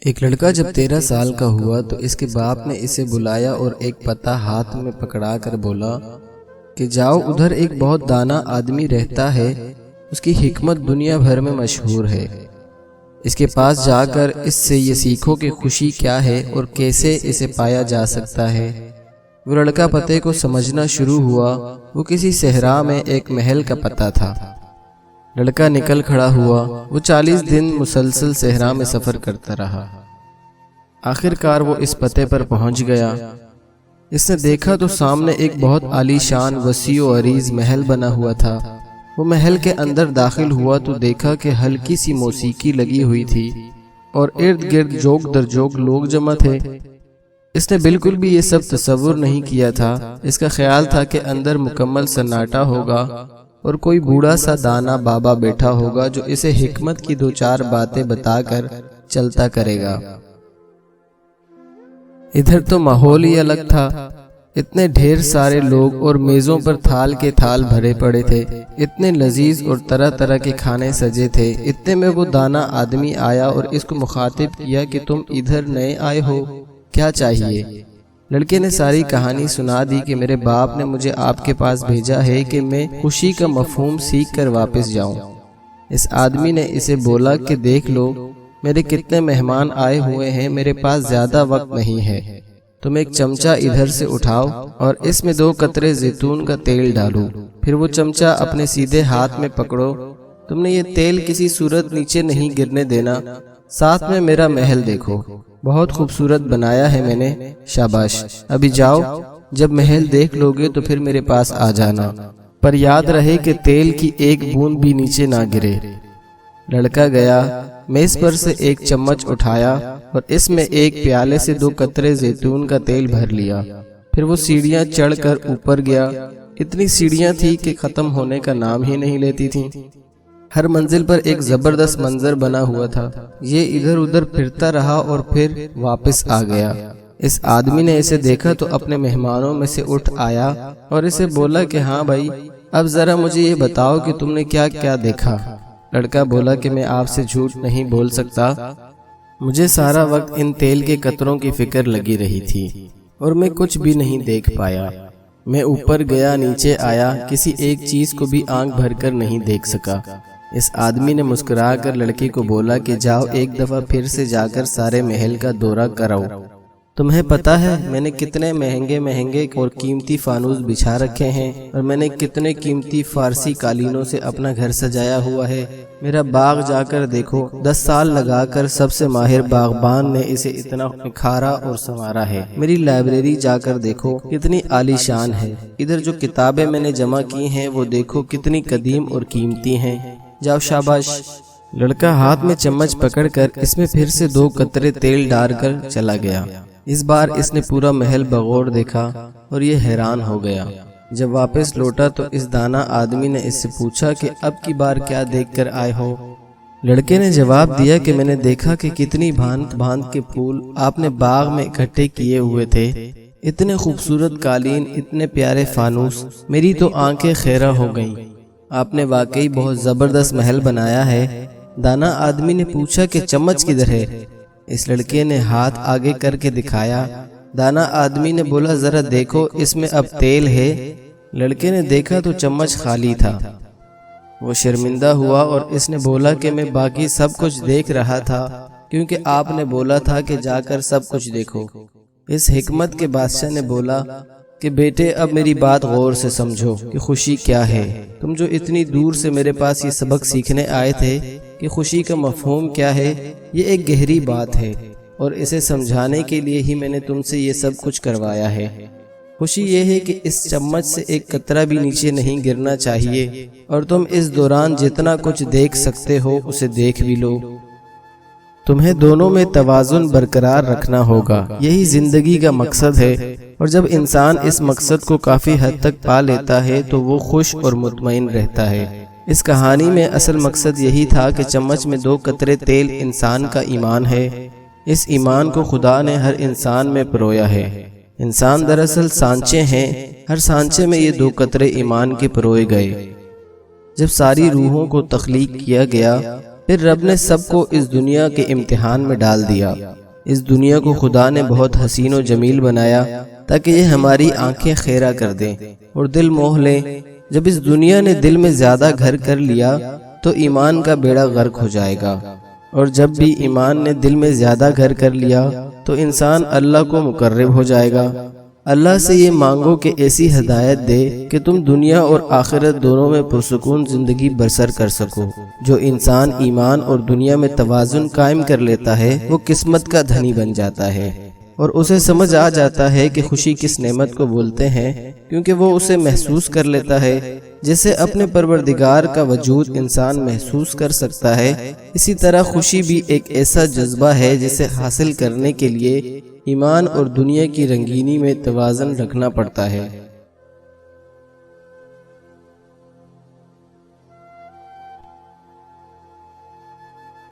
ایک لڑکا جب 13 سال کا ہوا تو اس کے باپ نے اسے بلایا اور ایک پتہ ہاتھ میں پکڑا کر بولا کہ جاؤ ادھر ایک بہت دانا آدمی رہتا ہے، اس کی حکمت دنیا بھر میں مشہور ہے، اس کے پاس جا کر اس سے یہ سیکھو کہ خوشی کیا ہے اور کیسے اسے پایا جا سکتا ہے۔ وہ لڑکا پتے کو سمجھنا شروع ہوا۔ وہ کسی صحرا میں ایک محل کا پتہ تھا۔ لڑکا نکل کھڑا ہوا۔ وہ 40 دن مسلسل صحرا میں سفر کرتا رہا۔ آخر کار وہ اس پتے پر پہنچ گیا۔ اس نے دیکھا تو سامنے ایک بہت عالی شان وسیع و عریض محل بنا ہوا تھا۔ وہ محل کے اندر داخل ہوا تو دیکھا کہ ہلکی سی موسیقی لگی ہوئی تھی اور ارد گرد جوک در جوک لوگ جمع تھے۔ اس نے بالکل بھی یہ سب تصور نہیں کیا تھا۔ اس کا خیال تھا کہ اندر مکمل سناٹا ہوگا اور کوئی بوڑھا سا دانا بابا بیٹھا ہوگا جو اسے حکمت کی 2-4 باتیں بتا کر چلتا کرے گا۔ ادھر تو ماحول ہی الگ تھا۔ اتنے ڈھیر سارے لوگ اور میزوں پر تھال کے تھال بھرے پڑے تھے، اتنے لذیذ اور طرح طرح کے کھانے سجے تھے۔ اتنے میں وہ دانا آدمی آیا اور اس کو مخاطب کیا کہ تم ادھر نئے آئے ہو، کیا چاہیے؟ لڑکے نے ساری کہانی سنا دی کہ میرے باپ نے مجھے آپ کے پاس بھیجا ہے کہ میں خوشی کا مفہوم سیکھ کر واپس جاؤں۔ اس آدمی نے اسے بولا کہ دیکھ لو میرے کتنے مہمان آئے ہوئے ہیں، میرے پاس زیادہ وقت نہیں ہے، تم ایک چمچہ ادھر سے اٹھاؤ اور اس میں 2 قطرے زیتون کا تیل ڈالو، پھر وہ چمچہ اپنے سیدھے ہاتھ میں پکڑو، تم نے یہ تیل کسی صورت نیچے نہیں گرنے دینا، ساتھ میں میرا محل دیکھو، بہت خوبصورت بنایا ہے میں نے، شاباش، ابھی جاؤ، جب محل دیکھ لوگے تو پھر میرے پاس آ جانا، پر یاد رہے کہ تیل کی ایک بوند بھی نیچے نہ گرے۔ لڑکا گیا، میز پر سے ایک چمچ اٹھایا اور اس میں ایک پیالے سے 2 قطرے زیتون کا تیل بھر لیا، پھر وہ سیڑھیاں چڑھ کر اوپر گیا۔ اتنی سیڑھیاں تھی کہ ختم ہونے کا نام ہی نہیں لیتی تھیں۔ ہر منزل پر ایک زبردست منظر بنا ہوا تھا۔ یہ ادھر ادھر پھرتا رہا اور پھر واپس آ گیا۔ اس آدمی نے اسے دیکھا تو اپنے مہمانوں میں سے اٹھ آیا اور اسے بولا کہ ہاں بھائی، اب ذرا مجھے یہ بتاؤ کہ تم نے کیا کیا دیکھا۔ لڑکا بولا کہ میں آپ سے جھوٹ نہیں بول سکتا، مجھے سارا وقت ان تیل کے قطروں کی فکر لگی رہی تھی اور میں کچھ بھی نہیں دیکھ پایا۔ میں اوپر گیا، نیچے آیا، کسی ایک چیز کو بھی آنکھ بھر کر نہیں دیکھ سکا۔ اس آدمی نے مسکرا کر لڑکی کو بولا کہ جاؤ ایک دفعہ پھر سے جا کر سارے محل کا دورہ کراؤ۔ تمہیں پتا ہے میں نے کتنے مہنگے مہنگے اور قیمتی فانوس بچھا رکھے ہیں اور میں نے کتنے قیمتی فارسی قالینوں سے اپنا گھر سجایا ہوا ہے۔ میرا باغ جا کر دیکھو، 10 سال لگا کر سب سے ماہر باغبان نے اسے اتنا نکھارا اور سنوارا ہے۔ میری لائبریری جا کر دیکھو کتنی عالی شان ہے۔ ادھر جو کتابیں میں نے جمع کی ہیں وہ دیکھو کتنی قدیم اور قیمتی ہیں۔ جاؤ شاباش۔ لڑکا ہاتھ میں چمچ پکڑ کر اس میں پھر سے 2 قطرے تیل ڈال کر چلا گیا۔ اس بار اس نے پورا محل بغور دیکھا اور یہ حیران ہو گیا۔ جب واپس لوٹا تو اس دانا آدمی نے اس سے پوچھا کہ اب کی بار کیا دیکھ کر آئے ہو؟ لڑکے نے جواب دیا کہ میں نے دیکھا کہ کتنی بھانت بھانت کے پھول آپ نے باغ میں اکٹھے کیے ہوئے تھے، اتنے خوبصورت قالین، اتنے پیارے فانوس، میری تو آنکھیں خیرہ ہو گئیں۔ آپ نے واقعی بہت زبردست محل بنایا ہے۔ دانا آدمی نے پوچھا کہ چمچ کدھر ہے؟ اس لڑکے نے ہاتھ آگے کر کے دکھایا۔ دانا آدمی نے بولا ذرا دیکھو اس میں اب تیل ہے۔ لڑکے نے دیکھا تو چمچ خالی تھا۔ وہ شرمندہ ہوا اور اس نے بولا کہ میں باقی سب کچھ دیکھ رہا تھا کیونکہ آپ نے بولا تھا کہ جا کر سب کچھ دیکھو۔ اس حکمت کے بادشاہ نے بولا کہ بیٹے اب میری بات غور سے سمجھو کہ خوشی کیا ہے۔ تم جو اتنی دور سے میرے پاس یہ سبق سیکھنے آئے تھے کہ خوشی کا مفہوم کیا ہے، یہ ایک گہری بات ہے اور اسے سمجھانے کے لیے ہی میں نے تم سے یہ سب کچھ کروایا ہے۔ خوشی یہ ہے کہ اس چمچ سے ایک قطرہ بھی نیچے نہیں گرنا چاہیے اور تم اس دوران جتنا کچھ دیکھ سکتے ہو اسے دیکھ بھی لو۔ تمہیں دونوں میں توازن برقرار رکھنا ہوگا، یہی زندگی کا مقصد ہے، اور جب انسان اس مقصد کو کافی حد تک پا لیتا ہے تو وہ خوش اور مطمئن رہتا ہے۔ اس کہانی میں اصل مقصد یہی تھا کہ چمچ میں 2 قطرے تیل انسان کا ایمان ہے۔ اس ایمان کو خدا نے ہر انسان میں پرویا ہے۔ انسان دراصل سانچے ہیں، ہر سانچے میں یہ 2 قطرے ایمان کے پروئے گئے۔ جب ساری روحوں کو تخلیق کیا گیا پھر رب نے سب کو اس دنیا کے امتحان میں ڈال دیا۔ اس دنیا کو خدا نے بہت حسین و جمیل بنایا تاکہ یہ ہماری آنکھیں خیرہ کر دیں اور دل موہ لیں۔ جب اس دنیا نے دل میں زیادہ گھر کر لیا تو ایمان کا بیڑا غرق ہو جائے گا، اور جب بھی ایمان نے دل میں زیادہ گھر کر لیا تو انسان اللہ کو مقرب ہو جائے گا۔ اللہ سے یہ مانگو کہ ایسی ہدایت دے کہ تم دنیا اور آخرت دونوں میں پرسکون زندگی بسر کر سکو۔ جو انسان ایمان اور دنیا میں توازن قائم کر لیتا ہے وہ قسمت کا دھنی بن جاتا ہے، اور اسے سمجھ آ جاتا ہے کہ خوشی کس نعمت کو بولتے ہیں، کیونکہ وہ اسے محسوس کر لیتا ہے۔ جیسے اپنے پروردگار کا وجود انسان محسوس کر سکتا ہے، اسی طرح خوشی بھی ایک ایسا جذبہ ہے جسے حاصل کرنے کے لیے ایمان اور دنیا کی رنگینی میں توازن رکھنا پڑتا ہے۔